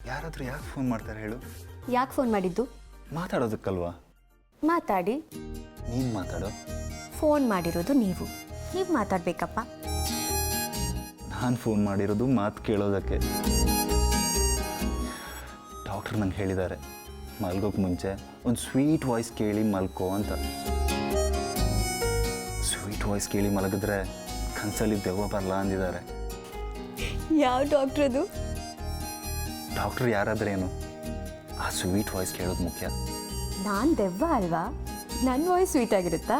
ಯಾರಾದರೂ ಯಾಕೆ ಫೋನ್ ಮಾಡ್ತಾರೆ ಹೇಳು? ಯಾಕೆ ಫೋನ್ ಮಾಡಿದ್ದು? ಮಾತಾಡೋದಕ್ಕಲ್ವಾ? ಮಾತಾಡಿ. ನೀನು ಮಾತಾಡೋ. ಫೋನ್ ಮಾಡಿರೋದು ನೀವು ಮಾತಾಡಬೇಕಪ್ಪ. ನಾನು ಫೋನ್ ಮಾಡಿರೋದು ಮಾತು ಕೇಳೋದಕ್ಕೆ. ಡಾಕ್ಟ್ರ್ ನಂಗೆ ಹೇಳಿದ್ದಾರೆ ಮಲ್ಗೋಕ್ಕೆ ಮುಂಚೆ ಒಂದು ಸ್ವೀಟ್ ವಾಯ್ಸ್ ಕೇಳಿ ಮಲ್ಕೋ ಅಂತ. ಸ್ವೀಟ್ ವಾಯ್ಸ್ ಕೇಳಿ ಮಲಗಿದ್ರೆ ಕನಸಲ್ಲಿ ದೆವ್ವ ಬರಲ್ಲ ಅಂದಿದ್ದಾರೆ. ಯಾವ ಡಾಕ್ಟ್ರ್ ಅದು? ಡಾಕ್ಟ್ರ್ ಯಾರಾದ್ರೇನು, ಆ ಸ್ವೀಟ್ ವಾಯ್ಸ್ ಕೇಳೋದು ಮುಖ್ಯ. ನಾನು ದೆವ್ವ ಅಲ್ವಾ? ನನ್ನ ವಾಯ್ಸ್ ಸ್ವೀಟ್ ಆಗಿರುತ್ತಾ?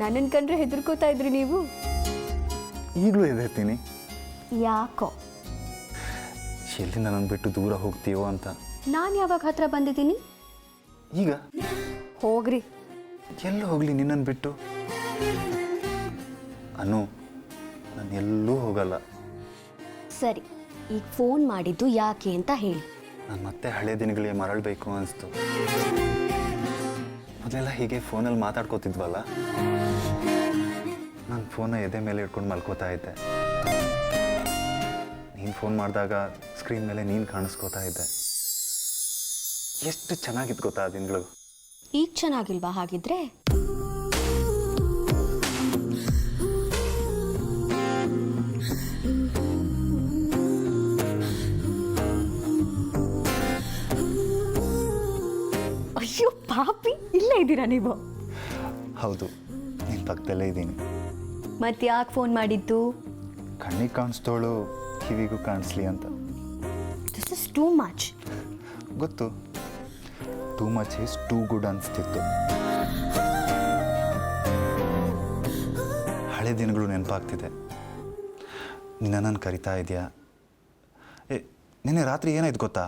ನನ್ನನ್ನು ಕಂಡ್ರೆ ಹೆದರ್ಕೋತಾ ಇದ್ರಿ ನೀವು? ಈಗಲೂ ಹೆದರ್ತೀನಿ. ಯಾಕೋ? ಎಲ್ಲಿ ನನ್ನನ್ನು ಬಿಟ್ಟು ದೂರ ಹೋಗ್ತೀಯೋ ಅಂತ. ನಾನು ಯಾವಾಗ ಹತ್ರ ಬಂದಿದ್ದೀನಿ? ಈಗ ಹೋಗ್ರಿ. ಎಲ್ಲ ಹೋಗಲಿ ನಿನ್ನನ್ನು ಬಿಟ್ಟು? ಅನು, ನಾನು ಎಲ್ಲೂ ಹೋಗಲ್ಲ. ಸರಿ, ಈಗ ಫೋನ್ ಮಾಡಿದ್ದು ಯಾಕೆ ಅಂತ ಹೇಳಿ. ನಾನು ಮತ್ತೆ ಹಳೆ ದಿನಗಳಿಗೆ ಮರಳಬೇಕು ಅನಿಸ್ತು. ಮೊದಲೆಲ್ಲ ಹೀಗೆ ಫೋನಲ್ಲಿ ಮಾತಾಡ್ಕೋತಿದ್ವಲ್ಲ. ನಾನು ಫೋನ್ನ ಎದೆ ಮೇಲೆ ಇಟ್ಕೊಂಡು ಮಲ್ಕೋತಾ ಇದ್ದೆ. ನೀನು ಫೋನ್ ಮಾಡಿದಾಗ ಸ್ಕ್ರೀನ್ ಮೇಲೆ ನೀನು ಕಾಣಿಸ್ಕೋತಾ ಇದ್ದೆ. ಎಷ್ಟು ಚೆನ್ನಾಗಿತ್ತು ಗೊತ್ತಾ ಆ ದಿನಗಳು. ಈಗ ಚೆನ್ನಾಗಿಲ್ವಾ ಹಾಗಿದ್ರೆ? ಅಯ್ಯೋ ಪಾಪಿ, ಇಲ್ಲೇ ಇದ್ದೀರಾ ನೀವು? ಹೌದು, ನಿನ್ನ ಪಕ್ಕದಲ್ಲೇ ಇದ್ದೀನಿ. ಮತ್ತೆ ಯಾಕೆ ಫೋನ್ ಮಾಡಿದ್ದು? ಕಣ್ಣಿಗೆ ಕಾಣಿಸ್ತೋಳು ಕಿವಿಗೂ ಕಾಣಿಸ್ಲಿ ಅಂತ. This is too much. ಗೊತ್ತು, too much is too good ಅನಿಸ್ತಿತ್ತು. ಹಳೆ ದಿನಗಳು ನೆನಪಾಗ್ತಿದೆ. ನಿನ್ನ ನಾನು ಕರಿತಾ ಇದೆಯಾ? ನಿನ್ನೆ ರಾತ್ರಿ ಏನಾಯ್ತು ಗೊತ್ತಾ?